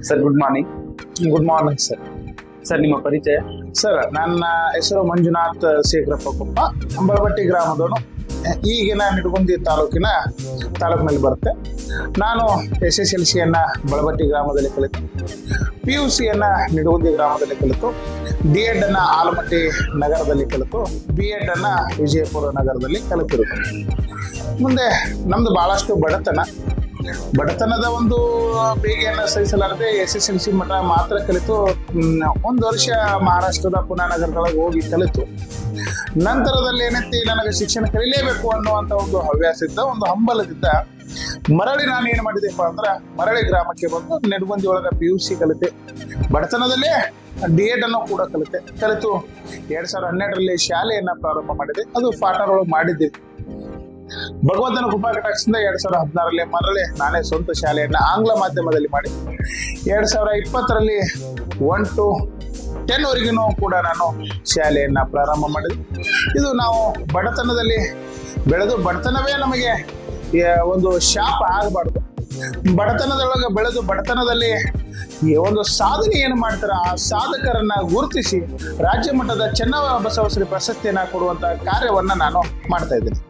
Sir good morning. Good morning sir. Sir ನಿಮ್ಮ ಪರಿಚಯ? Sir ನನ್ನ ಹೆಸರು ಮಂಜುನಾಥ್ ಶೇಖರಪ್ಪ ಕೊಪ್ಪ, ಬಳಬಟ್ಟಿ ಗ್ರಾಮದವನು. ಈಗಿನ ನಿಡಗುಂದಿ ತಾಲೂಕಿನಲ್ಲಿ ಬರುತ್ತೆ. ನಾನು SSLCಯನ್ನು ಬಳಬಟ್ಟಿ ಗ್ರಾಮದಲ್ಲಿ ಕಲಿತು, PUCಯನ್ನು ನಿಡಗುಂದಿ ಗ್ರಾಮದಲ್ಲಿ ಕಲಿತು, D.Ed ಅನ್ನು ಆಲಮಟ್ಟಿ ನಗರದಲ್ಲಿ ಕಲಿತು, B.Ed ಅನ್ನು ವಿಜಯಪುರ ನಗರದಲ್ಲಿ ಕಲಿತಿರುತ್ತೇನೆ. ಮುಂದೆ ನಮ್ದು ಬಹಳಷ್ಟು ಬಡತನದ ಒಂದು ಬೇಗೆಯನ್ನು ಸಹಿಸಲಾರದೆ SSLC ಮಟ್ಟ ಮಾತ್ರ ಕಲಿತು 1 ವರ್ಷ ಮಹಾರಾಷ್ಟ್ರದ ಪುನಾ ನಗರದೊಳಗೆ ಹೋಗಿ ಕಲಿತು. ನಂತರದಲ್ಲಿ ಏನೈತಿ, ನನಗೆ ಶಿಕ್ಷಣ ಕಲಿಲೇಬೇಕು ಅನ್ನುವಂಥ ಒಂದು ಹವ್ಯಾಸ ಇದ್ದ, ಒಂದು ಹಂಬಲದಿದ್ದ ಮರಳಿ ನಾನು ಏನು ಮಾಡಿದೆಪ್ಪ ಅಂದ್ರೆ ಮರಳಿ ಗ್ರಾಮಕ್ಕೆ ಬಂದು ನಿಡಗುಂದಿ ಒಳಗೆ PUC ಕಲಿತೆ. ಬಡತನದಲ್ಲೇ D.Ed ಅನ್ನು ಕೂಡ ಕಲಿತು 2012ರಲ್ಲಿ ಶಾಲೆಯನ್ನು ಪ್ರಾರಂಭ ಮಾಡಿದೆ. ಅದು ಪಾಟರೊಳಗೆ ಮಾಡಿದ್ದೆ. ಭಗವಂತನ ಕೃಪಾ ಕಟಾಕ್ಷದಿಂದ 2016ರಲ್ಲಿ ಮರಳಿ ನಾನೇ ಸ್ವಂತ ಶಾಲೆಯನ್ನು ಆಂಗ್ಲ ಮಾಧ್ಯಮದಲ್ಲಿ ಮಾಡಿ 2020ರಲ್ಲಿ 1 to 10 ವರೆಗೂ ಕೂಡ ನಾನು ಶಾಲೆಯನ್ನು ಪ್ರಾರಂಭ ಮಾಡಿದೆ. ಇದು ನಾವು ಬಡತನದಲ್ಲಿ ಬೆಳೆದು ಬಡತನವೇ ನಮಗೆ ಒಂದು ಶಾಪ ಆಗಬಾರ್ದು. ಬಡತನದೊಳಗೆ ಬೆಳೆದು ಬಡತನದಲ್ಲಿ ಒಂದು ಸಾಧನೆ ಏನು ಮಾಡ್ತಾರೆ ಆ ಸಾಧಕರನ್ನ ಗುರುತಿಸಿ ರಾಜ್ಯ ಮಟ್ಟದ ಚೆನ್ನಬಸವೇಶ್ವರ ಪ್ರಶಸ್ತಿಯನ್ನು ಕೊಡುವಂತ ಕಾರ್ಯವನ್ನ ನಾನು ಮಾಡ್ತಾ ಇದ್ದೀನಿ.